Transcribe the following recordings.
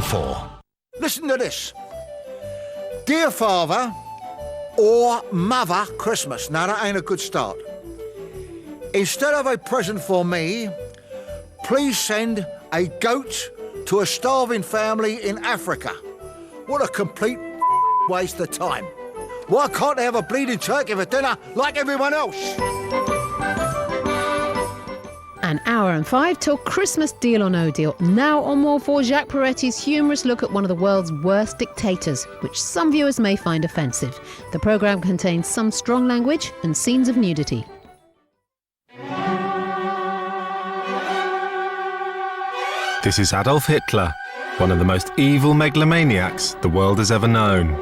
More4. Listen to this. Dear Father or Mother Christmas. Now, that ain't a good start. Instead of a present for me, please send a goat to a starving family in Africa. What a complete waste of time. Why can't they have a bleeding turkey for dinner like everyone else? An hour and 5 till Christmas, Deal or No Deal. Now on More4, Jacques Peretti's humorous look at one of the world's worst dictators, which some viewers may find offensive. The programme contains some strong language and scenes of nudity. This is Adolf Hitler, one of the most evil megalomaniacs the world has ever known.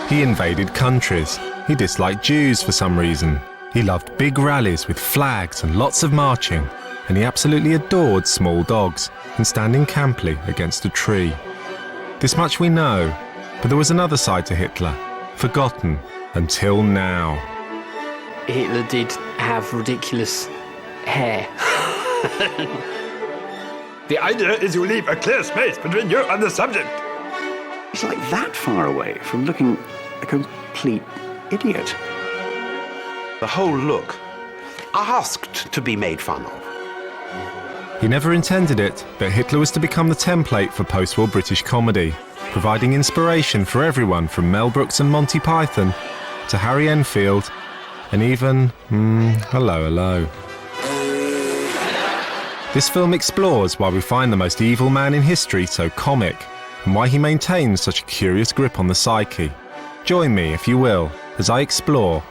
He invaded countries. He disliked Jews for some reason. He loved big rallies with flags and lots of marching. And he absolutely adored small dogs and standing camply against a tree. This much we know, but there was another side to Hitler, forgotten until now. Hitler did have ridiculous hair. The idea is you leave a clear space between you and the subject. He's like that far away from looking a complete idiot. The whole look asked to be made fun of. He never intended it, but Hitler was to become the template for post-war British comedy, providing inspiration for everyone from Mel Brooks and Monty Python to Harry Enfield and even, hello. This film explores why we find the most evil man in history so comic and why he maintains such a curious grip on the psyche. Join me, if you will, as I explore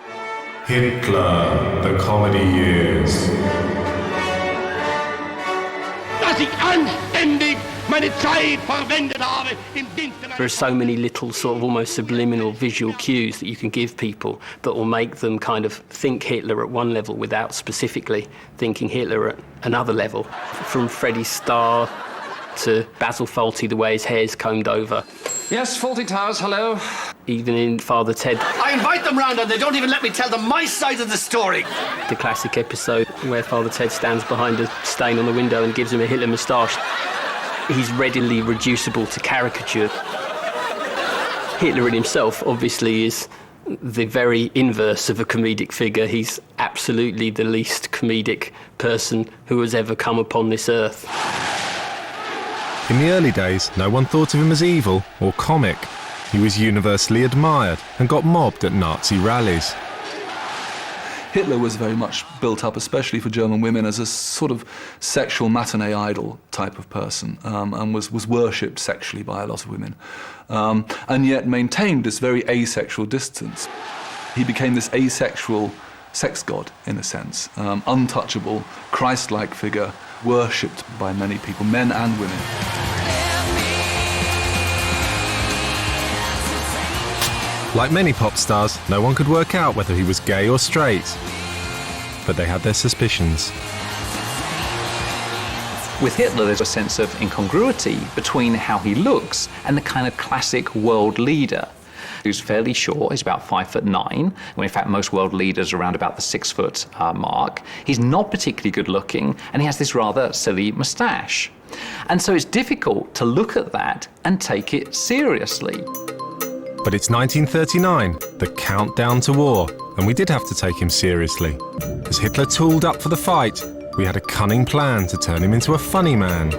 Hitler, the comedy years. There are so many little sort of almost subliminal visual cues that you can give people that will make them kind of think Hitler at one level without specifically thinking Hitler at another level. From Freddie Starr to Basil Fawlty, the way his hair's combed over. Yes, Fawlty Towers, hello. Even in Father Ted. I invite them round and they don't even let me tell them my side of the story. The classic episode where Father Ted stands behind a stain on the window and gives him a Hitler moustache. He's readily reducible to caricature. Hitler in himself, obviously, is the very inverse of a comedic figure. He's absolutely the least comedic person who has ever come upon this earth. In the early days, no one thought of him as evil or comic. He was universally admired and got mobbed at Nazi rallies. Hitler was very much built up, especially for German women, as a sort of sexual matinee idol type of person, and was worshipped sexually by a lot of women, and yet maintained this very asexual distance. He became this asexual sex god, in a sense, untouchable, Christ-like figure, worshipped by many people, men and women. Like many pop stars, no one could work out whether he was gay or straight, but they had their suspicions. With Hitler, there's a sense of incongruity between how he looks and the kind of classic world leader. He's fairly short, he's about 5'9", when in fact most world leaders are around about the 6 foot mark. He's not particularly good looking, and he has this rather silly moustache. And so it's difficult to look at that and take it seriously. But it's 1939, the countdown to war, and we did have to take him seriously. As Hitler tooled up for the fight, we had a cunning plan to turn him into a funny man.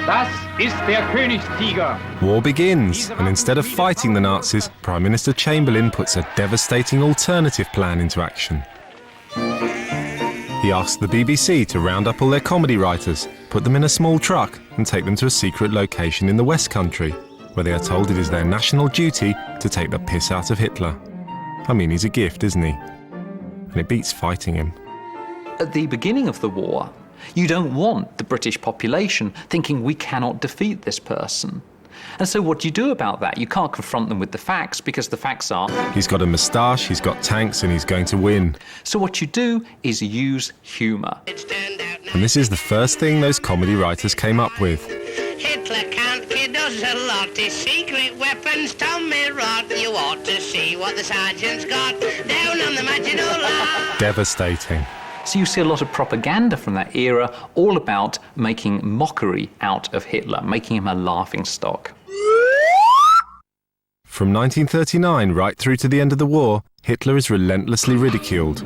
Das ist der Königstiger. War begins, and instead of fighting the Nazis, Prime Minister Chamberlain puts a devastating alternative plan into action. He asks the BBC to round up all their comedy writers, put them in a small truck and take them to a secret location in the West Country, where they are told it is their national duty to take the piss out of Hitler. I mean, he's a gift, isn't he? And it beats fighting him. At the beginning of the war, you don't want the British population thinking we cannot defeat this person. And so what do you do about that? You can't confront them with the facts, because the facts are... He's got a moustache, he's got tanks, and he's going to win. So what you do is use humour. And this is the first thing those comedy writers came up with. Hitler can't kid us a lot. His secret weapons Tommy rot. You ought to see what the sergeant's got down on the Maginot Line. Devastating. So you see a lot of propaganda from that era, all about making mockery out of Hitler, making him a laughingstock. From 1939 right through to the end of the war, Hitler is relentlessly ridiculed.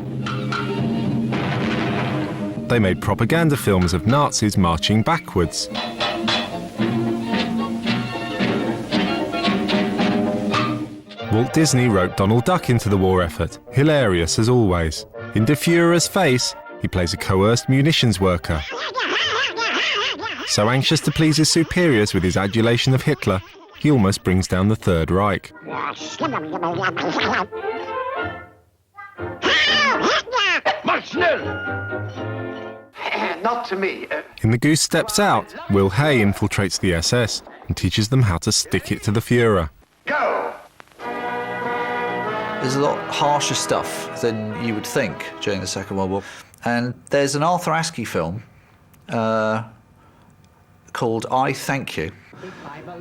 They made propaganda films of Nazis marching backwards. Walt Disney wrote Donald Duck into the war effort, hilarious as always. In De Fuhrer's face, he plays a coerced munitions worker. So anxious to please his superiors with his adulation of Hitler, he almost brings down the Third Reich. Not to me. In The Goose Steps Out, Will Hay infiltrates the SS and teaches them how to stick it to the Führer. Go! There's a lot harsher stuff than you would think during the Second World War. And there's an Arthur Askey film called I Thank You.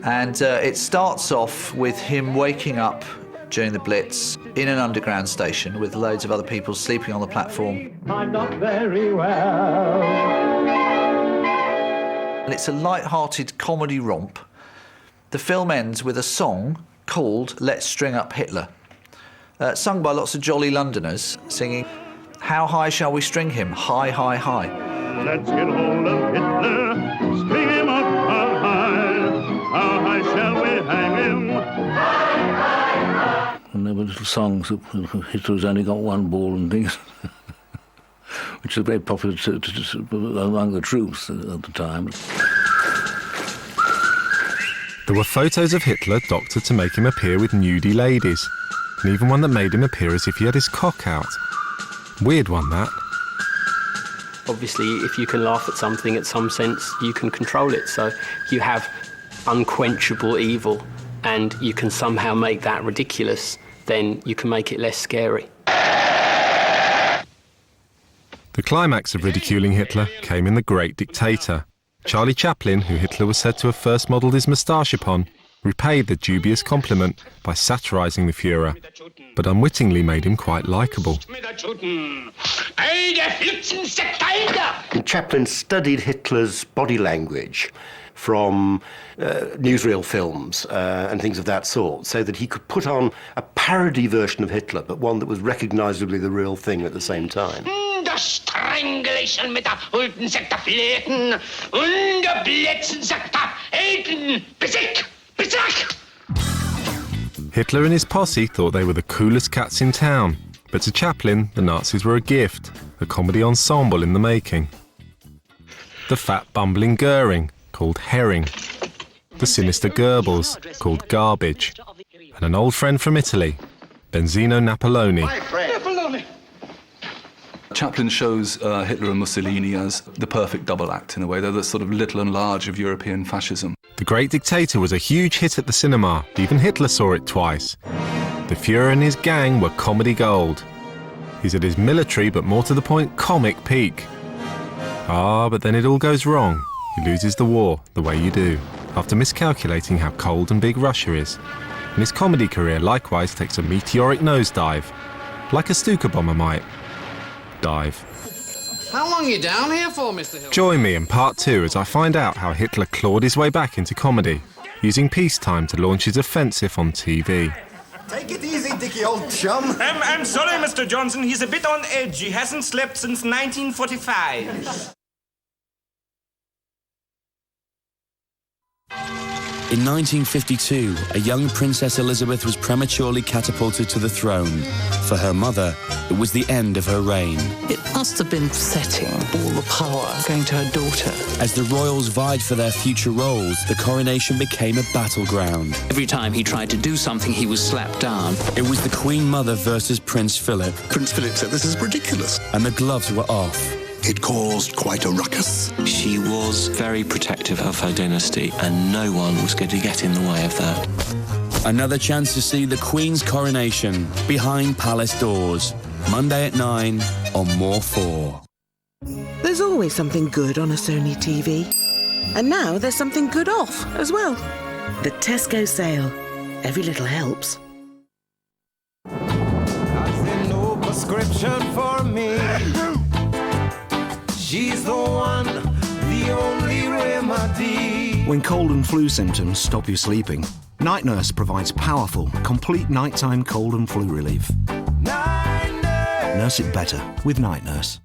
And it starts off with him waking up during the Blitz in an underground station with loads of other people sleeping on the platform. I'm not very well. And it's a light-hearted comedy romp. The film ends with a song called Let's String Up Hitler, sung by lots of jolly Londoners, singing, "How high shall we string him? High, high, high." Let's get hold of Hitler, string him up high. How high shall we hang him? And there were little songs that Hitler's only got one ball and things, which was very popular among the troops at the time. There were photos of Hitler doctored to make him appear with nudie ladies, and even one that made him appear as if he had his cock out. Weird one, that. Obviously, if you can laugh at something at some sense, you can control it. So you have unquenchable evil and you can somehow make that ridiculous, then you can make it less scary. The climax of ridiculing Hitler came in The Great Dictator. Charlie Chaplin, who Hitler was said to have first modelled his moustache upon, repaid the dubious compliment by satirising the Führer, but unwittingly made him quite likeable. Chaplin studied Hitler's body language from newsreel films and things of that sort, so that he could put on a parody version of Hitler, but one that was recognisably the real thing at the same time. Das Stranglächeln mit der Hulten sagt der Fleten und der Blitzen sagt der Elten. Besieg! Besieg! Hitler and his posse thought they were the coolest cats in town, but to Chaplin, the Nazis were a gift, a comedy ensemble in the making. The fat bumbling Goering, called Herring, the sinister Goebbels, called Garbage, and an old friend from Italy, Benzino Napoloni. Chaplin shows Hitler and Mussolini as the perfect double act, in a way. They're the sort of little and large of European fascism. The Great Dictator was a huge hit at the cinema. Even Hitler saw it twice. The Führer and his gang were comedy gold. He's at his military, but more to the point, comic peak. But then it all goes wrong. He loses the war, the way you do, after miscalculating how cold and big Russia is. And his comedy career likewise takes a meteoric nosedive, like a Stuka bomber might. Dive. How long are you down here for, Mr. Hill? Join me in part 2 as I find out how Hitler clawed his way back into comedy, using peacetime to launch his offensive on TV. Take it easy, Dickie, old chum. I'm sorry, Mr. Johnson. He's a bit on edge. He hasn't slept since 1945. In 1952, a young Princess Elizabeth was prematurely catapulted to the throne. For her mother, it was the end of her reign. It must have been upsetting, all the power going to her daughter. As the royals vied for their future roles, the coronation became a battleground. Every time he tried to do something, he was slapped down. It was the Queen Mother versus Prince Philip. Prince Philip said, "This is ridiculous." And the gloves were off. It caused quite a ruckus. She was very protective of her dynasty, and no one was going to get in the way of that. Another chance to see the Queen's coronation behind palace doors. Monday at 9 on More4. There's always something good on a Sony TV. And now there's something good off as well. The Tesco sale. Every little helps. That's no prescription for me. She's the one, the only remedy. When cold and flu symptoms stop you sleeping, Night Nurse provides powerful, complete nighttime cold and flu relief. Nurse it better with Night Nurse.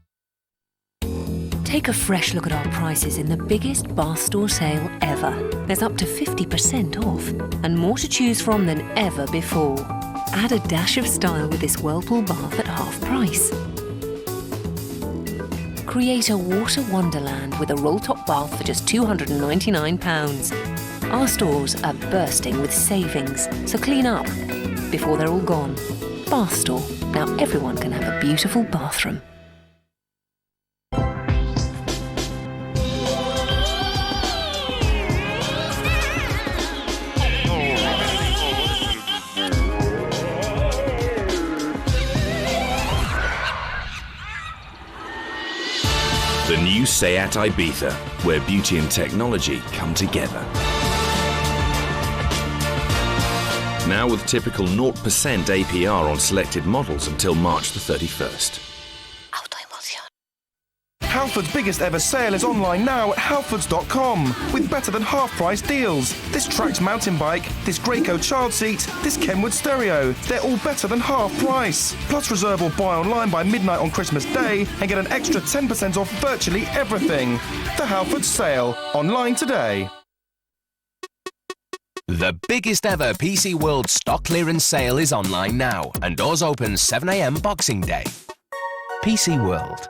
Take a fresh look at our prices in the biggest bath store sale ever. There's up to 50% off and more to choose from than ever before. Add a dash of style with this Whirlpool bath at half price. Create a water wonderland with a roll-top bath for just £299. Our stores are bursting with savings, so clean up before they're all gone. Bath Store. Now everyone can have a beautiful bathroom. The new Seat Ibiza, where beauty and technology come together. Now with typical 0% APR on selected models until March the 31st. Halford's biggest ever sale is online now at halfords.com with better than half price deals. This Trax mountain bike, this Graco child seat, this Kenwood stereo. They're all better than half price. Plus reserve or buy online by midnight on Christmas Day and get an extra 10% off virtually everything. The Halfords sale. Online today. The biggest ever PC World stock clearance sale is online now and doors open 7 a.m. Boxing Day. PC World.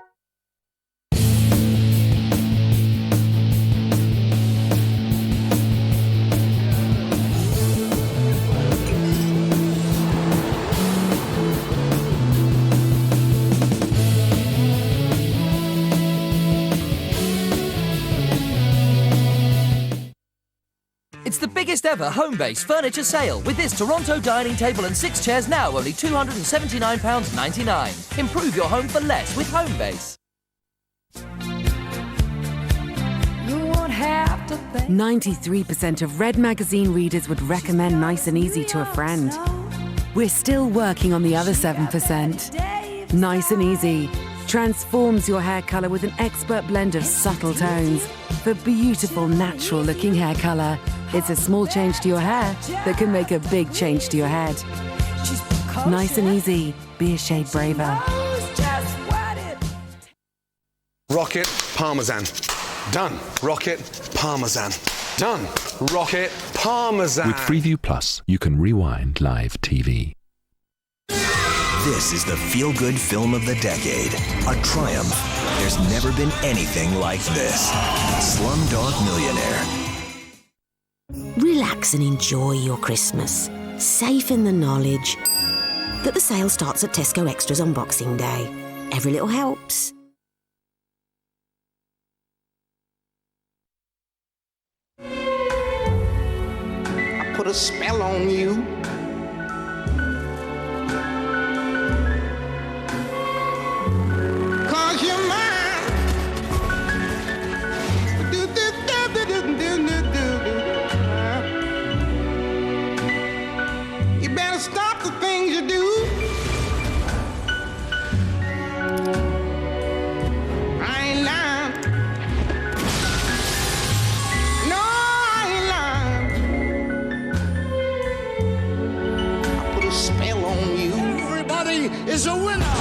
It's the biggest ever home-based furniture sale with this Toronto dining table and 6 chairs now only £279.99. Improve your home for less with Homebase. 93% of Red Magazine readers would recommend Nice and Easy to a friend. We're still working on the other 7%. Nice and Easy transforms your hair colour with an expert blend of subtle tones for beautiful, natural-looking hair colour. It's a small change to your hair that can make a big change to your head. Nice and Easy. Be a shade braver. Rocket Parmesan. Done. Rocket Parmesan. Done. Rocket Parmesan. With Freeview Plus, you can rewind live TV. This is the feel-good film of the decade. A triumph. There's never been anything like this. Slumdog Millionaire. Relax and enjoy your Christmas. Safe in the knowledge that the sale starts at Tesco Extras on Boxing Day. Every little helps. I put a spell on you. Cause you're mine. You better stop the things you do. I ain't lying. No, I ain't lying. I put a spell on you. Everybody is a winner.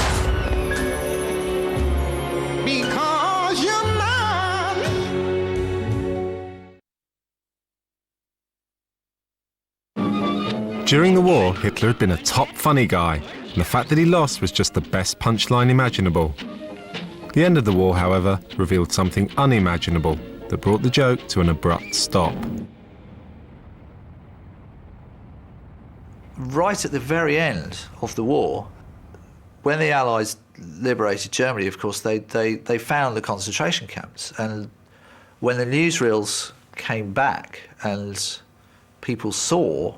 Because you're mine. During the war, Hitler had been a top funny guy, and the fact that he lost was just the best punchline imaginable. The end of the war, however, revealed something unimaginable that brought the joke to an abrupt stop. Right at the very end of the war, when the Allies liberated Germany, of course, they found the concentration camps. And when the newsreels came back and people saw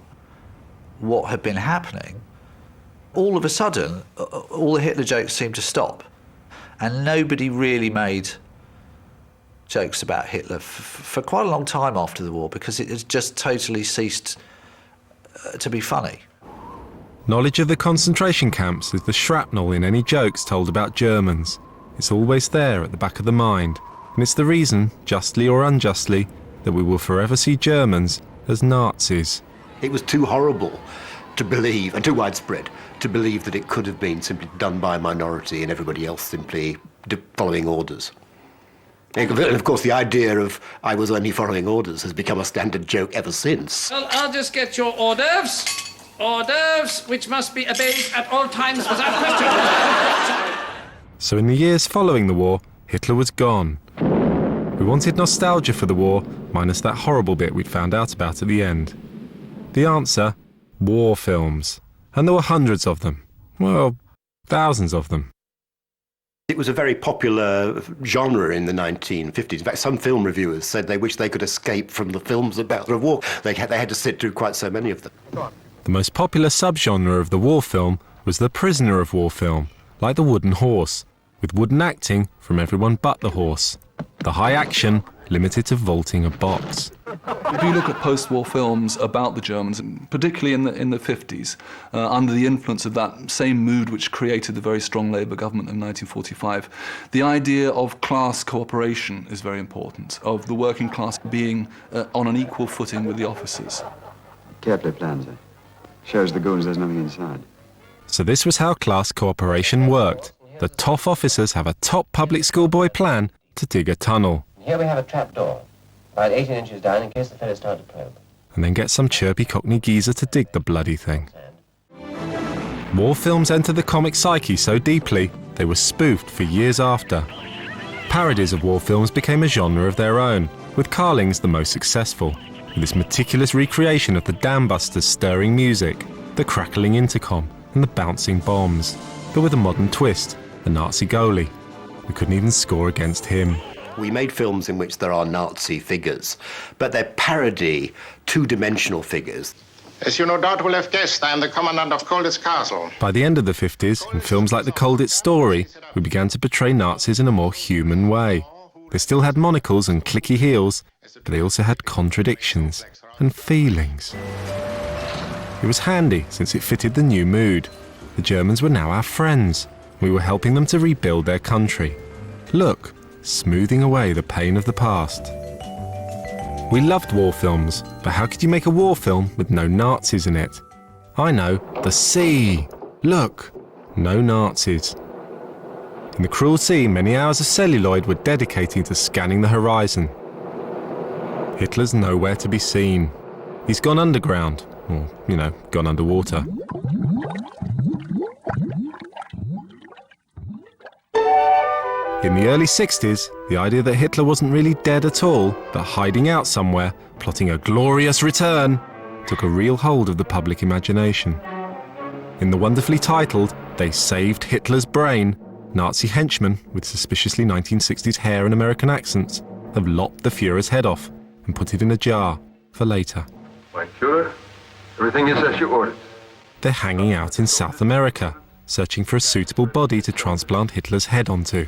what had been happening, all of a sudden, all the Hitler jokes seemed to stop. And nobody really made jokes about Hitler for quite a long time after the war, because it had just totally ceased to be funny. Knowledge of the concentration camps is the shrapnel in any jokes told about Germans. It's always there at the back of the mind, and it's the reason, justly or unjustly, that we will forever see Germans as Nazis. It was too horrible to believe, and too widespread, to believe that it could have been simply done by a minority and everybody else simply following orders. And of course, the idea of I was only following orders has become a standard joke ever since. Well, I'll just get your hors d'oeuvres. Hors d'oeuvres, which must be obeyed at all times without question. So in the years following the war, Hitler was gone. We wanted nostalgia for the war, minus that horrible bit we'd found out about at the end. The answer? War films. And there were hundreds of them. Well, thousands of them. It was a very popular genre in the 1950s. In fact, some film reviewers said they wished they could escape from the films about the war. They had to sit through quite so many of them. The most popular subgenre of the war film was the prisoner of war film, like the wooden horse, with wooden acting from everyone but the horse. The high action limited to vaulting a box. If you look at post-war films about the Germans, particularly in the 50s, under the influence of that same mood which created the very strong Labour government in 1945, the idea of class cooperation is very important, of the working class being on an equal footing with the officers. Carefully planned, sir. Shows the goons there's nothing inside. So this was how class cooperation worked. The tough officers have a top public school boy plan to dig a tunnel. Here we have a trap door, about 18 inches down in case the fellows start to probe. And then get some chirpy Cockney geezer to dig the bloody thing. War films entered the comic psyche so deeply, they were spoofed for years after. Parodies of war films became a genre of their own, with Carling's the most successful, with its meticulous recreation of the Dam Busters' stirring music, the crackling intercom, and the bouncing bombs. But with a modern twist, the Nazi goalie. We couldn't even score against him. We made films in which there are Nazi figures, but they're parody, two-dimensional figures. As you no doubt will have guessed, I am the commandant of Colditz Castle. By the end of the 50s, in films like The Colditz Story, we began to portray Nazis in a more human way. They still had monocles and clicky heels, but they also had contradictions and feelings. It was handy since it fitted the new mood. The Germans were now our friends. We were helping them to rebuild their country. Look, smoothing away the pain of the past. We loved war films, but how could you make a war film with no Nazis in it? I know, the sea. Look, no Nazis. In the cruel sea, many hours of celluloid were dedicated to scanning the horizon. Hitler's nowhere to be seen. He's gone underground, or, gone underwater. In the early 60s, the idea that Hitler wasn't really dead at all, but hiding out somewhere, plotting a glorious return, took a real hold of the public imagination. In the wonderfully titled They Saved Hitler's Brain, Nazi henchmen with suspiciously 1960s hair and American accents have lopped the Führer's head off and put it in a jar for later. Mein Führer, everything is as you ordered. They're hanging out in South America, searching for a suitable body to transplant Hitler's head onto.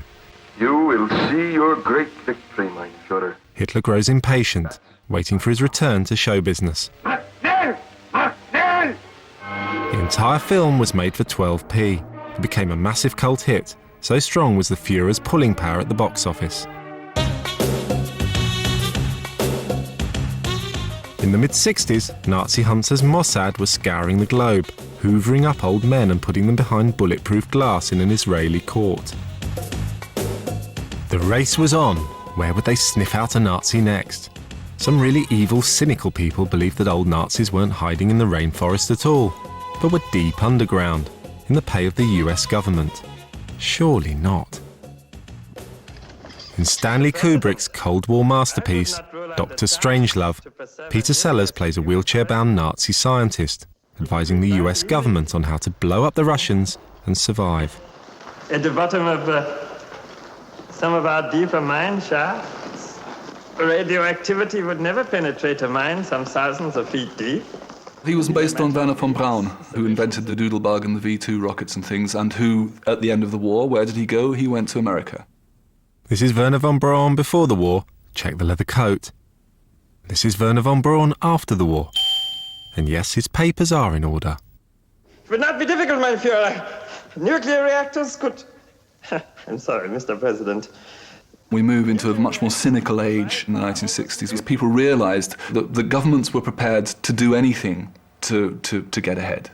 You will see your great victory, mein Führer. Hitler grows impatient, waiting for his return to show business. The entire film was made for 12p. It became a massive cult hit, so strong was the Führer's pulling power at the box office. In the mid-60s, Nazi hunters Mossad were scouring the globe, hoovering up old men and putting them behind bulletproof glass in an Israeli court. The race was on. Where would they sniff out a Nazi next? Some really evil, cynical people believed that old Nazis weren't hiding in the rainforest at all, but were deep underground, in the pay of the US government. Surely not. In Stanley Kubrick's Cold War masterpiece, Dr. Strangelove, Peter Sellers plays a wheelchair-bound Nazi scientist, advising the US government on how to blow up the Russians and survive. At the bottom of some of our deeper mine shafts, radioactivity would never penetrate a mine some thousands of feet deep. He was based on Werner von Braun, who invented the Doodlebug and the V-2 rockets and things, and who, at the end of the war, where did he go? He went to America. This is Werner von Braun before the war. Check the leather coat. This is Werner von Braun after the war. And yes, his papers are in order. It would not be difficult, mein Führer. Nuclear reactors could I'm sorry, Mr. President. We move into a much more cynical age in the 1960s as people realised that the governments were prepared to do anything to get ahead.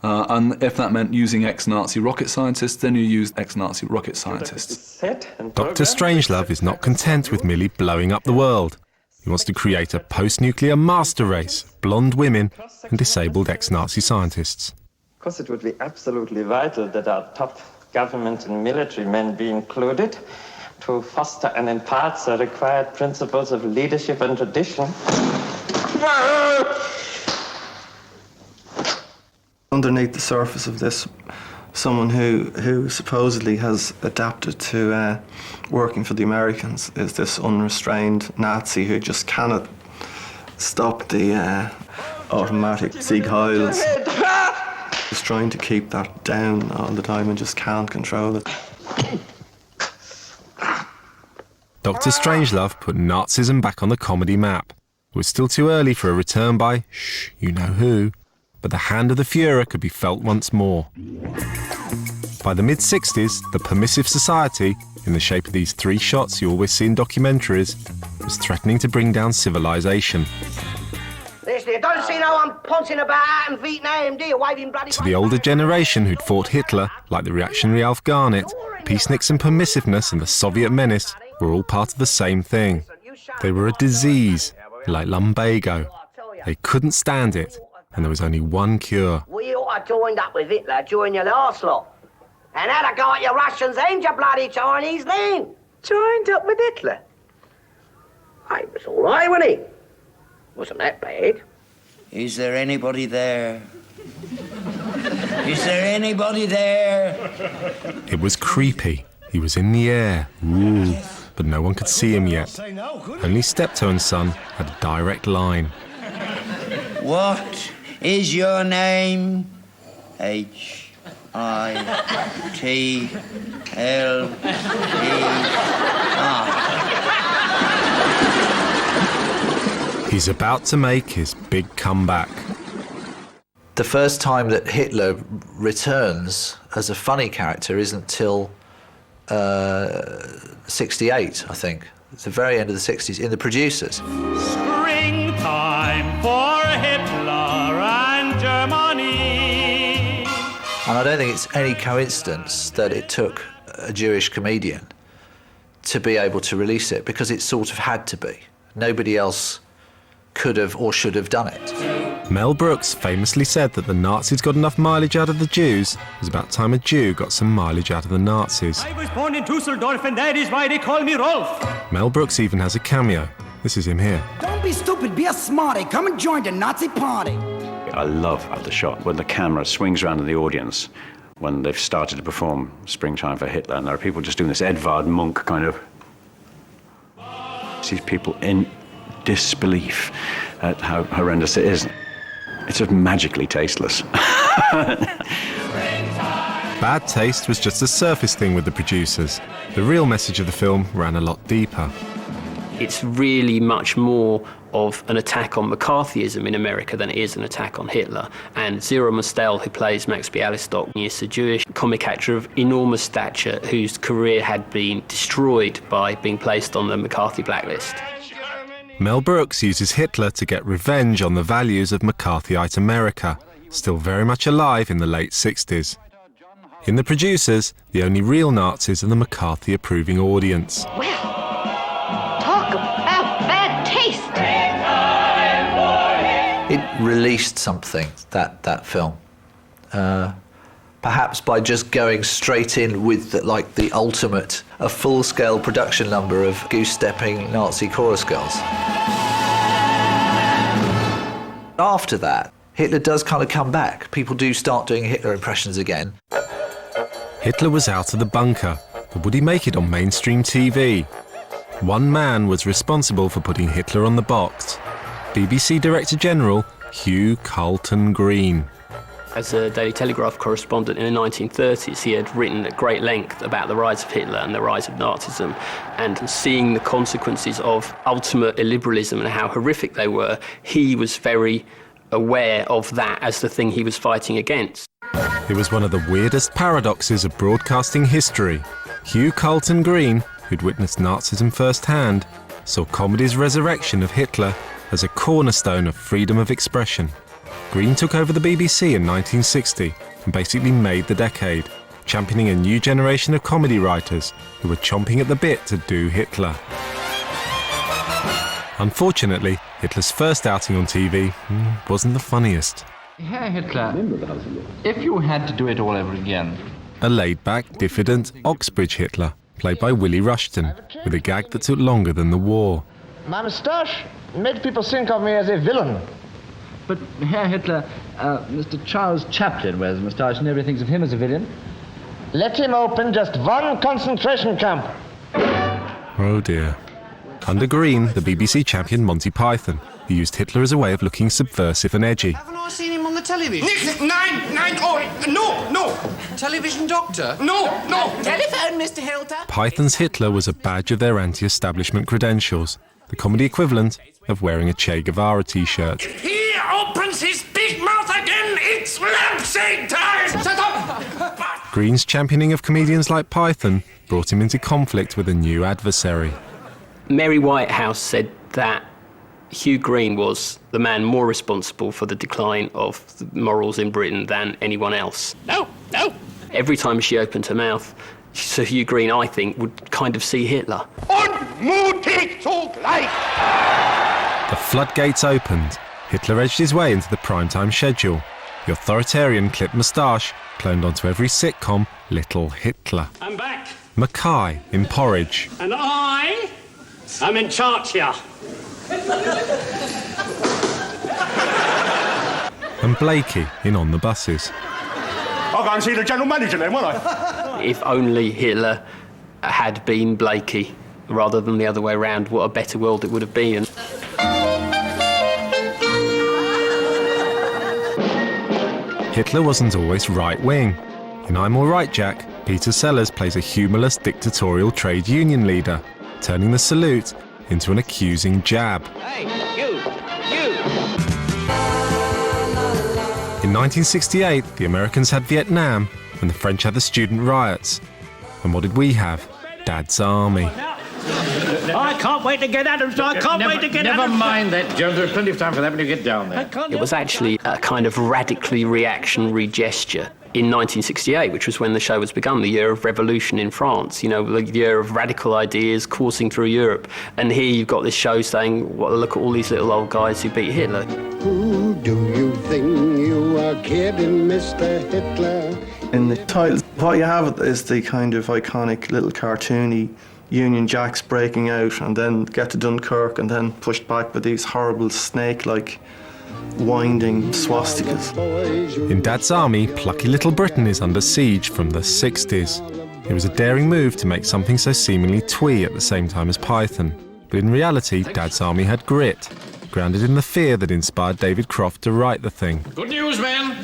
And if that meant using ex-Nazi rocket scientists, then you used ex-Nazi rocket scientists. Dr. Strangelove is not content with merely blowing up the world. He wants to create a post-nuclear master race of blonde women and disabled ex-Nazi scientists. Of course, it would be absolutely vital that our top government and military men be included to foster and impart the required principles of leadership and tradition. Underneath the surface of this, someone who supposedly has adapted to working for the Americans is this unrestrained Nazi who just cannot stop the automatic Sieg Heils. He's trying to keep that down all the time and just can't control it. Dr. Strangelove put Nazism back on the comedy map. It was still too early for a return by, you know who, but the hand of the Führer could be felt once more. By the mid-60s, the permissive society, in the shape of these 3 shots you always see in documentaries, was threatening to bring down civilization. Listen, you don't see no one pouncing about out in Vietnam, do you? Waving bloody... To the older generation who'd fought Hitler, like the reactionary Alf Garnett, peaceniks and permissiveness and the Soviet menace were all part of the same thing. They were a disease, like lumbago. They couldn't stand it, and there was only one cure. We ought to have joined up with Hitler during your last lot. And had a go at your Russians and your bloody Chinese then. Joined up with Hitler? Hey, it was all right, wasn't he? Wasn't that bad. Is there anybody there? Is there anybody there? It was creepy. He was in the air. Ooh. But no one could see him yet. Only Steptoe and Son had a direct line. What is your name? H-I-T-L-E-R. He's about to make his big comeback. The first time that Hitler returns as a funny character isn't till 68, I think. It's the very end of the 60s, in The Producers. Springtime for Hitler and Germany. And I don't think it's any coincidence that it took a Jewish comedian to be able to release it, because it sort of had to be. Nobody else could have or should have done it. Mel Brooks famously said that the Nazis got enough mileage out of the Jews. It was about time a Jew got some mileage out of the Nazis. I was born in Dusseldorf, and that is why they call me Rolf. Mel Brooks even has a cameo. This is him here. Don't be stupid, be a smarty. Come and join the Nazi party. I love the shot when the camera swings around in the audience when they've started to perform Springtime for Hitler, and there are people just doing this Edvard Munch kind of... See people in disbelief at how horrendous it is. It's just magically tasteless. Bad taste was just a surface thing with The Producers. The real message of the film ran a lot deeper. It's really much more of an attack on McCarthyism in America than it is an attack on Hitler. And Zero Mostel, who plays Max Bialystock, is a Jewish comic actor of enormous stature whose career had been destroyed by being placed on the McCarthy blacklist. Mel Brooks uses Hitler to get revenge on the values of McCarthyite America, still very much alive in the late 60s. In The Producers, the only real Nazis are the McCarthy-approving audience. Talk about bad taste. It released something, that film. Perhaps by just going straight in with the ultimate, a full-scale production number of goose-stepping Nazi chorus girls. After that, Hitler does kind of come back. People do start doing Hitler impressions again. Hitler was out of the bunker, but would he make it on mainstream TV? One man was responsible for putting Hitler on the box. BBC Director General Hugh Carlton Green. As a Daily Telegraph correspondent in the 1930s, he had written at great length about the rise of Hitler and the rise of Nazism, and seeing the consequences of ultimate illiberalism and how horrific they were, he was very aware of that as the thing he was fighting against. It was one of the weirdest paradoxes of broadcasting history. Hugh Carlton Green, who'd witnessed Nazism firsthand, saw comedy's resurrection of Hitler as a cornerstone of freedom of expression. Green took over the BBC in 1960 and basically made the decade, championing a new generation of comedy writers who were chomping at the bit to do Hitler. Unfortunately, Hitler's first outing on TV wasn't the funniest. Herr Hitler, if you had to do it all over again. A laid-back, diffident Oxbridge Hitler, played by Willie Rushton, with a gag that took longer than the war. My moustache made people think of me as a villain. But Herr Hitler, Mr. Charles Chaplin wears a moustache and everybody thinks of him as a villain. Let him open just one concentration camp. Oh dear. Under Green, the BBC champion Monty Python, who used Hitler as a way of looking subversive and edgy. Haven't I seen him on the television? No. Television doctor? No. Telephone, Mr. Hilter. Python's Hitler was a badge of their anti-establishment credentials, the comedy equivalent of wearing a Che Guevara t-shirt. He opens his big mouth again. It's lampshade time. Shut up. Green's championing of comedians like Python brought him into conflict with a new adversary. Mary Whitehouse said that Hugh Green was the man more responsible for the decline of the morals in Britain than anyone else. No. Every time she opened her mouth, Sir Hugh Green, I think, would kind of see Hitler. Unmutig zugleich. The floodgates opened. Hitler edged his way into the primetime schedule. The authoritarian clipped moustache cloned onto every sitcom Little Hitler. I'm back. Mackay in Porridge. And I'm in charge here. And Blakey in On the Buses. I'll go and see the general manager then, won't I? If only Hitler had been Blakey rather than the other way around, what a better world it would have been. Hitler wasn't always right-wing. In I'm All Right, Jack, Peter Sellers plays a humourless dictatorial trade union leader, turning the salute into an accusing jab. Hey, you! In 1968, the Americans had Vietnam, and the French had the student riots. And what did we have? Dad's army. I can't wait to get at him, so I can't wait to get at him. Never mind that, Jones. There's plenty of time for that when you get down there. It was actually a kind of radically reactionary gesture in 1968, which was when the show was begun, the year of revolution in France, you know, the year of radical ideas coursing through Europe. And here you've got this show saying, well, look at all these little old guys who beat Hitler. Who do you think you are kidding, Mr. Hitler? In the title, what you have is the kind of iconic little cartoony Union Jacks breaking out and then get to Dunkirk and then pushed back by these horrible snake-like winding swastikas. In Dad's Army, plucky little Britain is under siege from the 60s. It was a daring move to make something so seemingly twee at the same time as Python. But in reality, Dad's Army had grit, grounded in the fear that inspired David Croft to write the thing. Good news, men.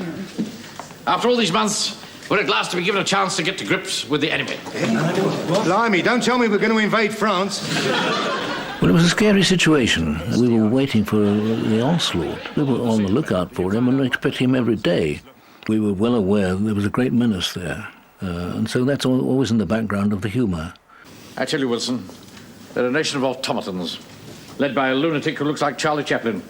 After all these months, we're at last to be given a chance to get to grips with the enemy. Blimey, don't tell me we're going to invade France. Well, it was a scary situation. We were waiting for the onslaught. We were on the lookout for him and expecting him every day. We were well aware that there was a great menace there. And so that's always in the background of the humour. I tell you, Wilson, they're a nation of automatons, led by a lunatic who looks like Charlie Chaplin.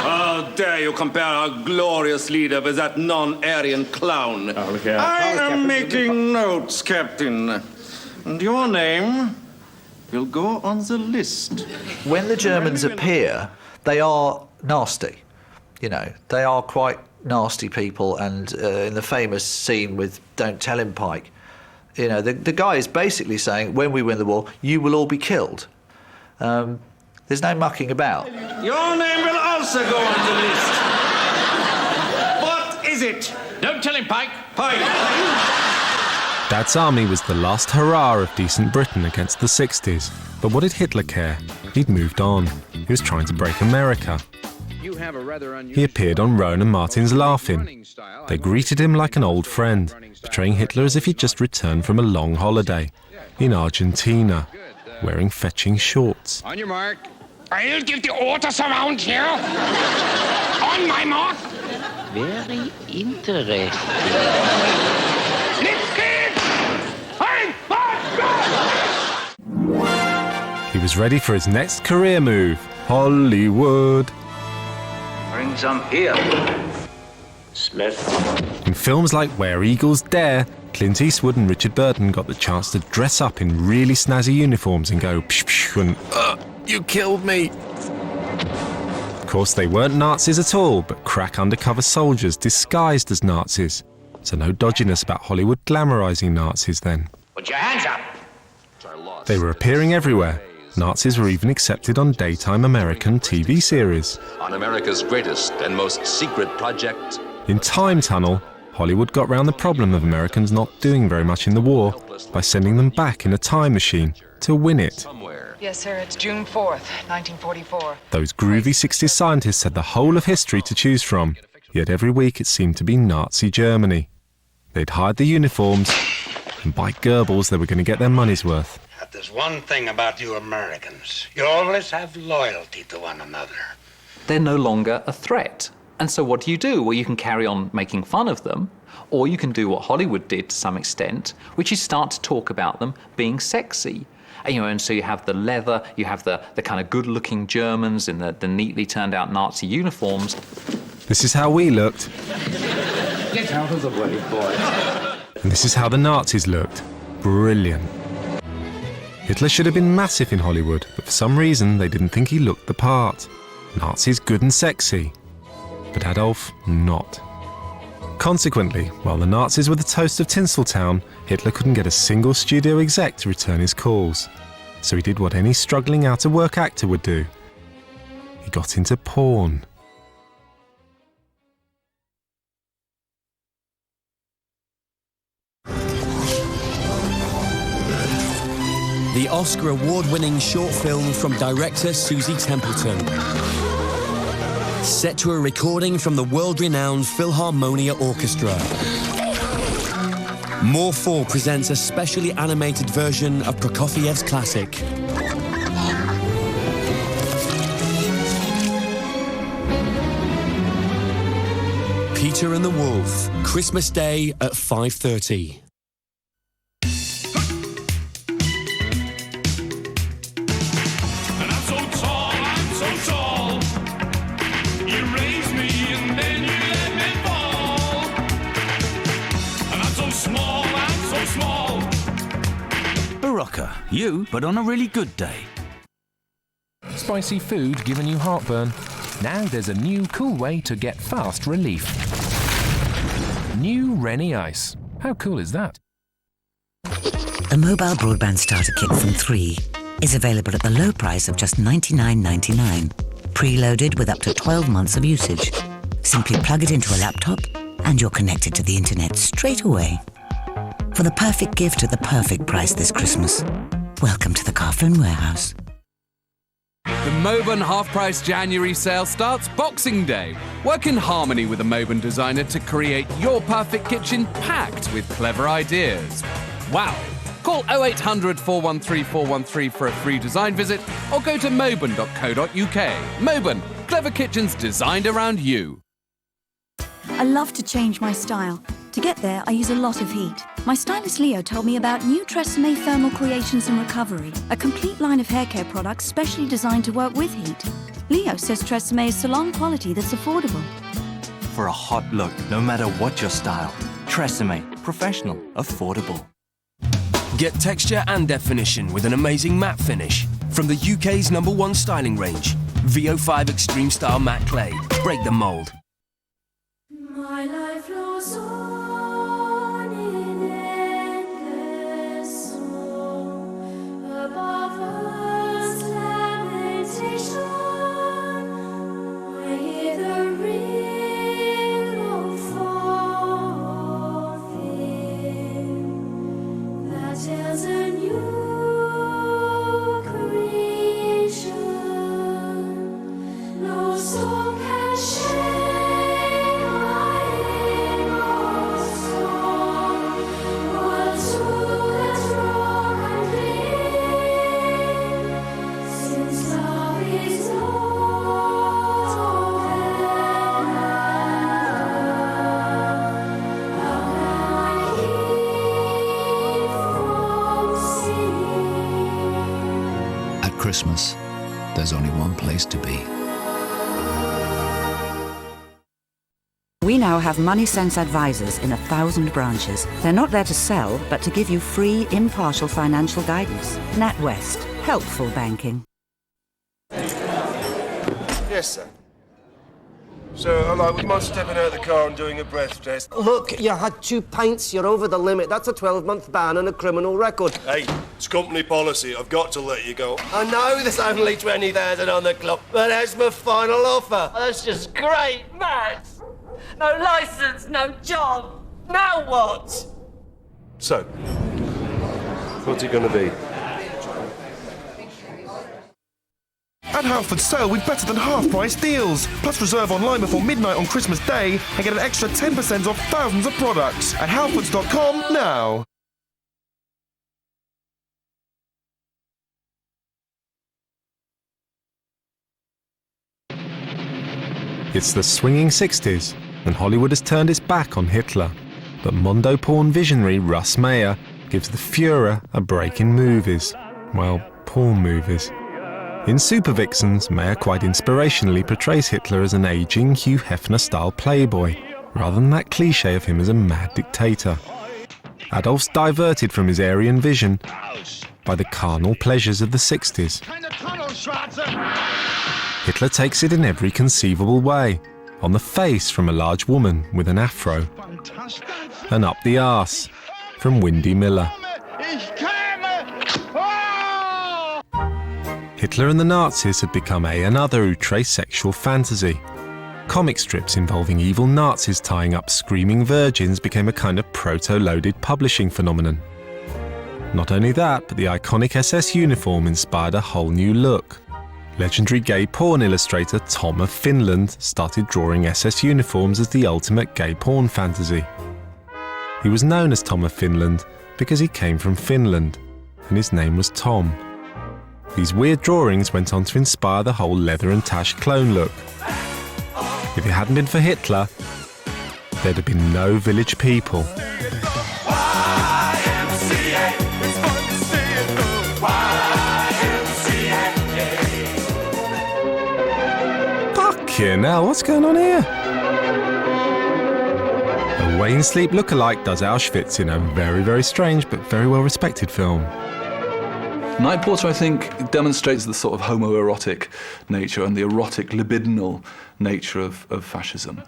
How dare you compare our glorious leader with that non-Aryan clown? Oh, look here. I am making notes, Captain. And your name will go on the list. When the Germans appear, they are nasty. You know, they are quite nasty people. And in the famous scene with Don't Tell Him Pike, you know, the guy is basically saying, when we win the war, you will all be killed. There's no mucking about. Your name will also go on the list. What is it? Don't tell him, Pike. Pike. Dad's Army was the last hurrah of decent Britain against the 60s. But what did Hitler care? He'd moved on. He was trying to break America. He appeared on Rowan and Martin's Laugh-In. They greeted him like an old friend, portraying Hitler as if he'd just returned from a long holiday in Argentina, wearing fetching shorts. On your mark. I'll give the orders around here. On my mark. Very interesting. Let's get! was ready for his next career move, Hollywood. Bring some here. Smith. In films like Where Eagles Dare, Clint Eastwood and Richard Burton got the chance to dress up in really snazzy uniforms and go psh psh and you killed me. Of course, they weren't Nazis at all, but crack undercover soldiers disguised as Nazis. So no dodginess about Hollywood glamorising Nazis then. Put your hands up. They were appearing everywhere. Nazis were even accepted on daytime American TV series. On America's greatest and most secret project. In Time Tunnel, Hollywood got round the problem of Americans not doing very much in the war by sending them back in a time machine to win it. Yes, sir, it's June 4th, 1944. Those groovy 60s scientists had the whole of history to choose from, yet every week it seemed to be Nazi Germany. They'd hired the uniforms, and by Goebbels they were going to get their money's worth. There's one thing about you Americans. You always have loyalty to one another. They're no longer a threat. And so what do? Well, you can carry on making fun of them, or you can do what Hollywood did to some extent, which is start to talk about them being sexy. And so you have the leather, you have the kind of good-looking Germans in the neatly turned-out Nazi uniforms. This is how we looked. Get out of the way, boy. And this is how the Nazis looked. Brilliant. Hitler should have been massive in Hollywood, but for some reason they didn't think he looked the part. Nazis good and sexy, but Adolf not. Consequently, while the Nazis were the toast of Tinseltown, Hitler couldn't get a single studio exec to return his calls. So he did what any struggling out-of-work actor would do. He got into porn. The Oscar award-winning short film from director Susie Templeton. Set to a recording from the world-renowned Philharmonia Orchestra. More4 presents a specially animated version of Prokofiev's classic. Peter and the Wolf, Christmas Day at 5:30. Barocca, you, but on a really good day. Spicy food giving you heartburn? Now there's a new cool way to get fast relief. New Rennie Ice. How cool is that? The mobile broadband starter kit from 3 is available at the low price of just $99.99, preloaded with up to 12 months of usage. Simply plug it into a laptop and you're connected to the internet straight away. For the perfect gift at the perfect price this Christmas, welcome to the Carphone Warehouse. The Moban half-price January sale starts Boxing Day. Work in harmony with a Moban designer to create your perfect kitchen packed with clever ideas. Wow! Call 0800 413 413 for a free design visit or go to moban.co.uk. Moban, clever kitchens designed around you. I love to change my style. To get there, I use a lot of heat. My stylist Leo told me about new Tresemme Thermal Creations and Recovery, a complete line of hair care products specially designed to work with heat. Leo says Tresemme is salon quality that's affordable. For a hot look, no matter what your style, Tresemme, professional, affordable. Get texture and definition with an amazing matte finish from the UK's #1 styling range. VO5 Extreme Style Matte Clay. Break the mold. My life flows on in endless song, above earth's lamentation. I hear the ring of falling that tells a new creation. No song can share. Christmas, there's only one place to be. We now have Money Sense advisors in 1,000 branches. They're not there to sell, but to give you free, impartial financial guidance. NatWest. Helpful banking. Yes, sir. So, would you mind stepping out of the car and doing a breath test? Look, you had 2 pints, you're over the limit. That's a 12-month ban and a criminal record. Hey, it's company policy. I've got to let you go. I know there's only 20,000 on the clock, but that's my final offer. That's just great, Matt. No licence, no job. Now what? So, what's it going to be? At Halford's sale with better than half-price deals. Plus reserve online before midnight on Christmas Day and get an extra 10% off thousands of products. At halfords.com now. It's the swinging 60s, and Hollywood has turned its back on Hitler. But Mondo porn visionary Russ Meyer gives the Fuhrer a break in movies. Well, porn movies. In Super Vixens, Meyer quite inspirationally portrays Hitler as an ageing Hugh Hefner-style playboy, rather than that cliché of him as a mad dictator. Adolf's diverted from his Aryan vision by the carnal pleasures of the 60s. Hitler takes it in every conceivable way. On the face from a large woman with an afro. And up the arse from Windy Miller. Hitler and the Nazis had become another outre sexual fantasy. Comic strips involving evil Nazis tying up screaming virgins became a kind of proto-loaded publishing phenomenon. Not only that, but the iconic SS uniform inspired a whole new look. Legendary gay porn illustrator Tom of Finland started drawing SS uniforms as the ultimate gay porn fantasy. He was known as Tom of Finland because he came from Finland, and his name was Tom. These weird drawings went on to inspire the whole leather and tash clone look. If it hadn't been for Hitler, there'd have been no Village People. Fucking hell, what's going on here? A Wayne Sleep lookalike does Auschwitz in a very, very strange but very well respected film. Night Porter, I think, demonstrates the sort of homoerotic nature and the erotic libidinal nature of fascism.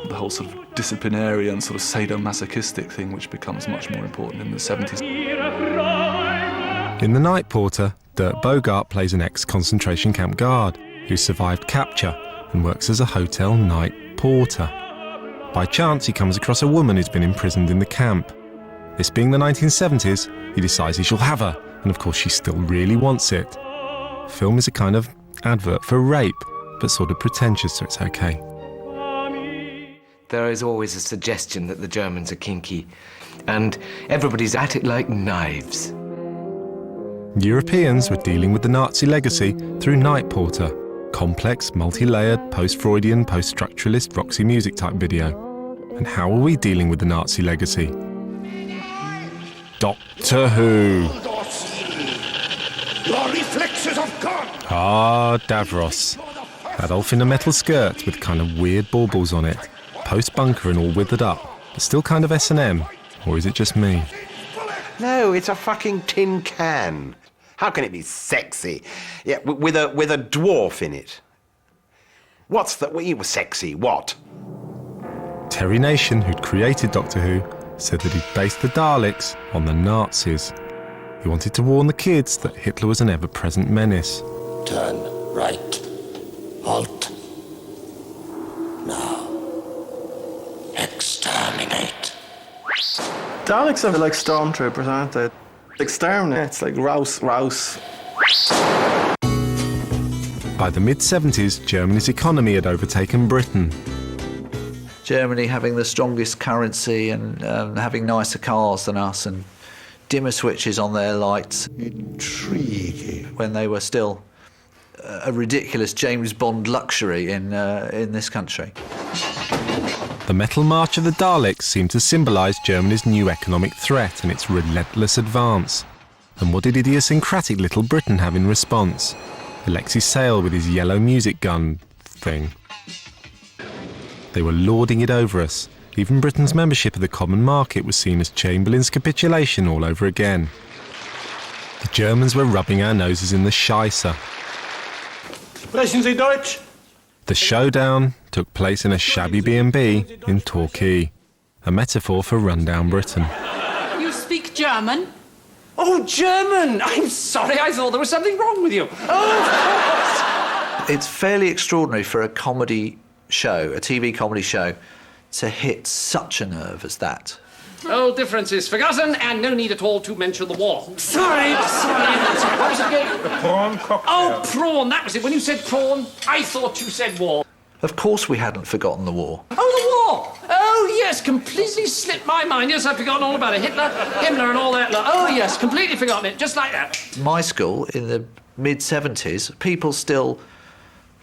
The whole sort of disciplinarian, sort of sadomasochistic thing which becomes much more important in the 70s. In The Night Porter, Dirk Bogarde plays an ex-concentration camp guard who survived capture and works as a hotel night porter. By chance, he comes across a woman who's been imprisoned in the camp. This being the 1970s, he decides he shall have her, and of course she still really wants it. Film is a kind of advert for rape, but sort of pretentious, so it's okay. There is always a suggestion that the Germans are kinky, and everybody's at it like knives. Europeans were dealing with the Nazi legacy through Night Porter, complex, multi-layered, post-Freudian, post-structuralist Roxy Music type video. And how are we dealing with the Nazi legacy? Doctor Who. Your reflexes have gone! Ah, Davros. Adolf in a metal skirt with kind of weird baubles on it. Post-bunker and all withered up, but still kind of S&M. Or is it just me? No, it's a fucking tin can. How can it be sexy? Yeah, with a dwarf in it. What's that? Well, it was sexy. What? Terry Nation, who'd created Doctor Who, said that he'd based the Daleks on the Nazis. He wanted to warn the kids that Hitler was an ever-present menace. Turn right. Halt. Now. Exterminate. Daleks are like stormtroopers, aren't they? Exterminate, it's like rouse. By the mid-70s, Germany's economy had overtaken Britain. Germany having the strongest currency and having nicer cars than us and dimmer switches on their lights. Intriguing. When they were still a ridiculous James Bond luxury in this country. The Metal March of the Daleks seemed to symbolise Germany's new economic threat and its relentless advance. And what did idiosyncratic little Britain have in response? Alexei Sayle with his yellow music gun thing. They were lording it over us. Even Britain's membership of the common market was seen as Chamberlain's capitulation all over again. The Germans were rubbing our noses in the Scheisse. Sprechen Sie Deutsch? The showdown took place in a shabby B&B in Torquay, a metaphor for rundown Britain. You speak German? Oh, German! I'm sorry, I thought there was something wrong with you. Oh, It's fairly extraordinary for a comedy show, a TV comedy show, to hit such a nerve as that. All differences forgotten, and no need at all to mention the war. Sorry. What was it again? The prawn cocktail. Oh, prawn, that was it. When you said prawn, I thought you said war. Of course we hadn't forgotten the war. Oh, the war! Oh, yes, completely slipped my mind. Yes, I've forgotten all about it. Himmler and all that. Oh, yes, completely forgotten it, just like that. My school, in the mid-70s, people still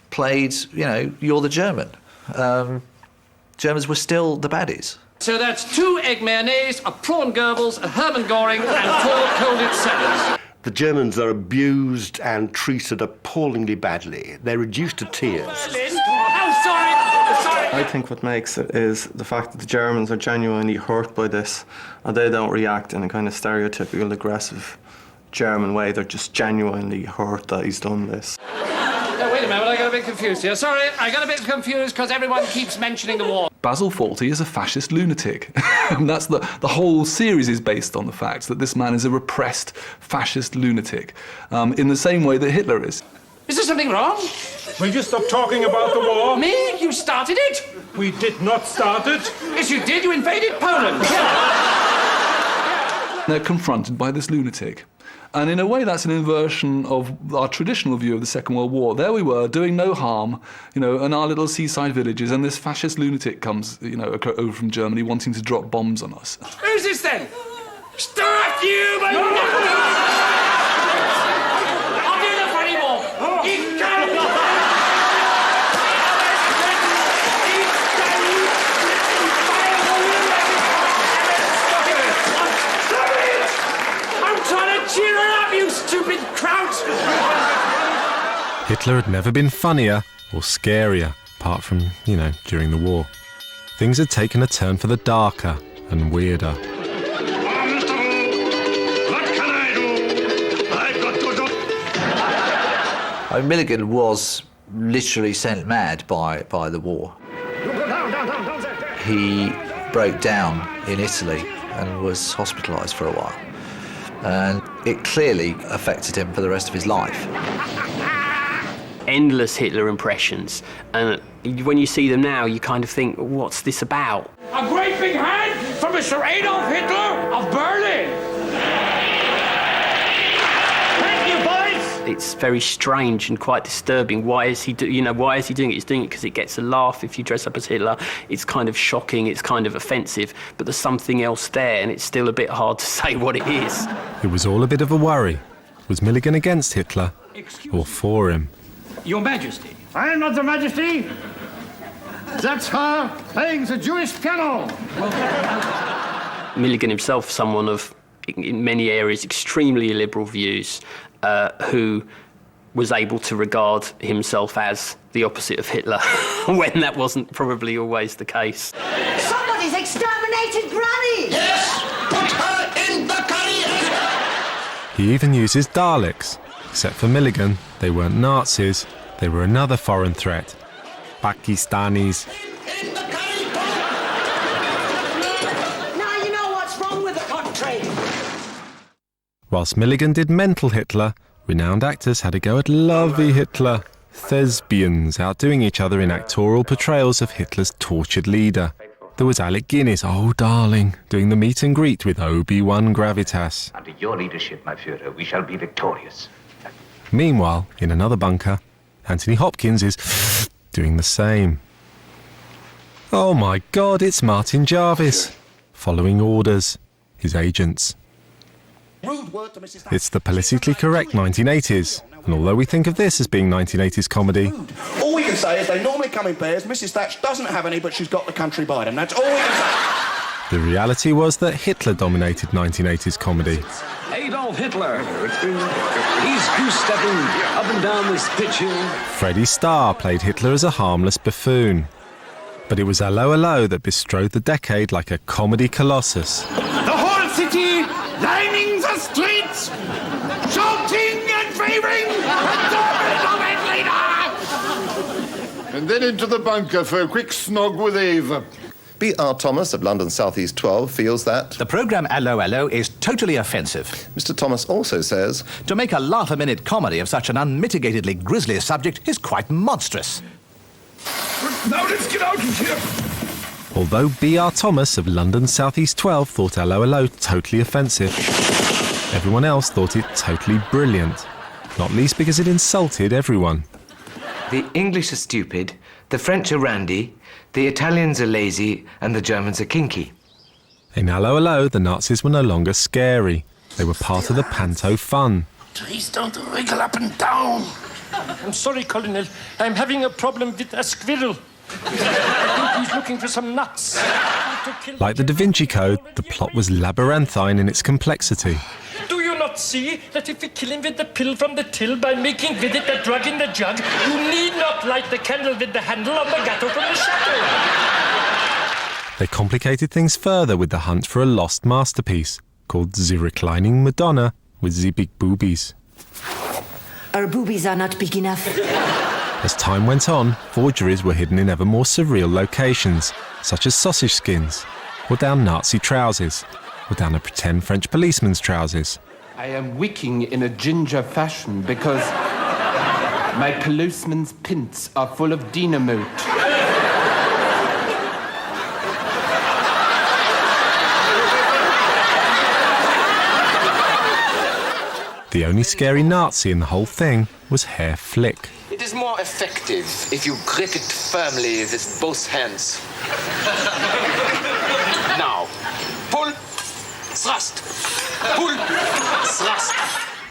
played, you're the German. Germans were still the baddies. So that's 2 egg mayonnaise, a prawn Goebbels, a Hermann Goring, and 4 colded salads. The Germans are abused and treated appallingly badly. They're reduced to tears. Oh, sorry. I think what makes it is the fact that the Germans are genuinely hurt by this, and they don't react in a kind of stereotypical aggressive German way. They're just genuinely hurt that he's done this. Oh, wait a minute, I got a bit confused here. Sorry, I got a bit confused because everyone keeps mentioning the war. Basil Fawlty is a fascist lunatic. And that's the whole series is based on the fact that this man is a repressed fascist lunatic, in the same way that Hitler is. Is there something wrong? Will you stop talking about the war? Me? You started it? We did not start it. Yes, you did. You invaded Poland. They're confronted by this lunatic. And in a way, that's an inversion of our traditional view of the Second World War. There we were, doing no harm, in our little seaside villages, and this fascist lunatic comes, over from Germany wanting to drop bombs on us. Who's this then? Start you, my... I'll do that for any more. He can't... Cheer her up, you stupid crowd! Hitler had never been funnier or scarier, apart from, during the war. Things had taken a turn for the darker and weirder. What can I do? I've got to do... Milligan was literally sent mad by the war. He broke down in Italy and was hospitalised for a while. And it clearly affected him for the rest of his life. Endless Hitler impressions, and when you see them now, you kind of think, what's this about? A great big hand from Mr. Adolf Hitler of Berlin! Thank you, boys! It's very strange and quite disturbing. Why is he doing it? He's doing it because it gets a laugh if you dress up as Hitler. It's kind of shocking, it's kind of offensive, but there's something else there, and it's still a bit hard to say what it is. It was all a bit of a worry. Was Milligan against Hitler or for him? Your Majesty. I am not the Majesty. That's her playing the Jewish piano. Milligan himself, someone of, in many areas, extremely liberal views, who was able to regard himself as the opposite of Hitler, when that wasn't probably always the case. Somebody's exterminated Granny! Yes! Put her in the curry! He even uses Daleks. Except for Milligan, they weren't Nazis, they were another foreign threat. Pakistanis. Now you know what's wrong with the country! Whilst Milligan did mental Hitler, renowned actors had a go at lovey Hitler. Thespians outdoing each other in actorial portrayals of Hitler's tortured leader. There was Alec Guinness, oh darling, doing the meet and greet with Obi-Wan Gravitas. Under your leadership, my Führer, we shall be victorious. Meanwhile, in another bunker, Anthony Hopkins is doing the same. Oh my God, it's Martin Jarvis, following orders, his agents. It's the politically correct 1980s, and although we think of this as being 1980s comedy... All we can say is they normally come in pairs. Mrs. Thatch doesn't have any, but she's got the country by them. That's all we can say. The reality was that Hitler dominated 1980s comedy. Adolf Adolf Hitler. He's goose-stepping up and down this pitch hill. Freddie Starr played Hitler as a harmless buffoon. But it was Allo Allo that bestrode the decade like a comedy colossus. The whole city lining the streets, shouting and favoring And then into the bunker for a quick snog with Ava. B.R. Thomas of London South East 12 feels that the programme Allo Allo is totally offensive. Mr. Thomas also says to make a laugh-a-minute comedy of such an unmitigatedly grisly subject is quite monstrous. Now let's get out of here. Although B.R. Thomas of London South East 12 thought Allo Allo totally offensive, everyone else thought it totally brilliant, not least because it insulted everyone. The English are stupid, the French are randy, the Italians are lazy, and the Germans are kinky. In Allo Allo, the Nazis were no longer scary. They were part of the panto fun. Please don't wriggle up and down. I'm sorry, Colonel. I'm having a problem with a squirrel. I think he's looking for some nuts. Like the Da Vinci Code, the plot was labyrinthine in its complexity. Do you not see that if we kill him with the pill from the till by making with it the drug in the jug, you need not light the candle with the handle of the gatto from the chateau? They complicated things further with the hunt for a lost masterpiece called The Reclining Madonna with the Big Boobies. Our boobies are not big enough. As time went on, forgeries were hidden in ever more surreal locations, such as sausage skins, or down Nazi trousers, or down a pretend French policeman's trousers. I am wicking in a ginger fashion because my policeman's pints are full of dynamite. The only scary Nazi in the whole thing was Herr Flick. It is more effective if you grip it firmly with both hands. Now, pull, thrust, pull, thrust.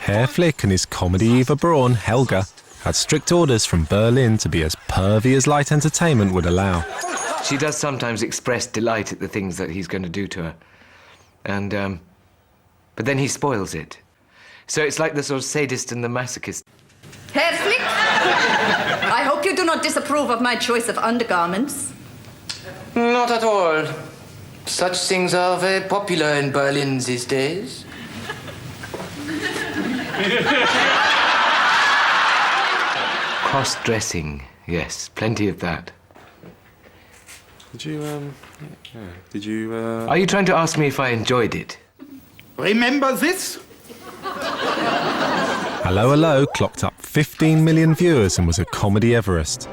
Herr Flick and his comedy Eva Braun, Helga, had strict orders from Berlin to be as pervy as light entertainment would allow. She does sometimes express delight at the things that he's going to do to her. And, but then he spoils it. So it's like the sort of sadist and the masochist. Herr Flick, I hope you do not disapprove of my choice of undergarments. Not at all. Such things are very popular in Berlin these days. Cross-dressing, yes, plenty of that. Did you, Are you trying to ask me if I enjoyed it? Remember this? Allo Allo clocked up 15 million viewers and was a comedy Everest.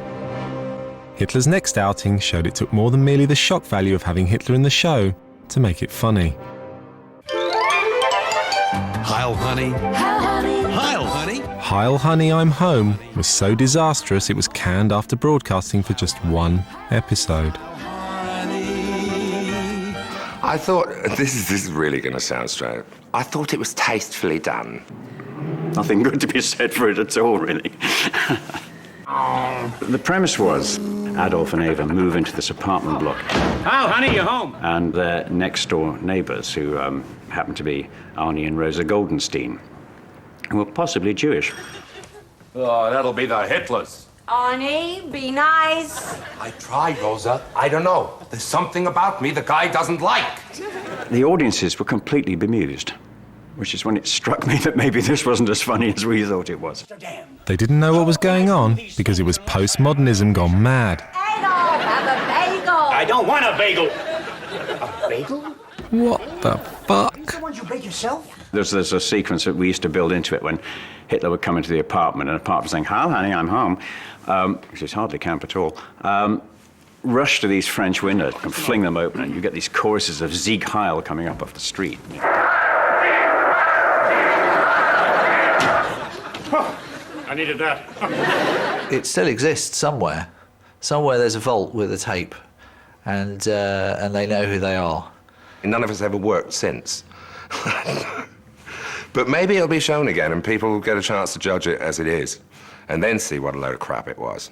Hitler's next outing showed it took more than merely the shock value of having Hitler in the show to make it funny. Heil, honey. Heil, honey. Heil, honey. Heil Honey, I'm Home was so disastrous it was canned after broadcasting for just one episode. I thought, this is really going to sound strange. I thought it was tastefully done. Nothing good to be said for it at all, really. The premise was Adolf and Ava move into this apartment block. Oh, honey, you're home. And their next-door neighbours, who happen to be Arnie and Rosa Goldenstein, who were possibly Jewish. Oh, that'll be the Hitlers. Arnie, be nice. I tried, Rosa. I don't know. There's something about me the guy doesn't like. The audiences were completely bemused, which is when it struck me that maybe this wasn't as funny as we thought it was. They didn't know what was going on because it was postmodernism gone mad. Adolf, have a bagel. I don't want a bagel. A bagel? What the fuck? The ones you bake yourself? There's a sequence that we used to build into it when Hitler would come into the apartment and the partner saying, "Heil, honey, I'm home," which is hardly camp at all. Rush to these French windows and fling them open, and you get these choruses of Sieg Heil coming up off the street. I needed that. It still exists somewhere. Somewhere there's a vault with a tape, and they know who they are. None of us ever worked since. But maybe it'll be shown again and people will get a chance to judge it as it is, and then see what a load of crap it was.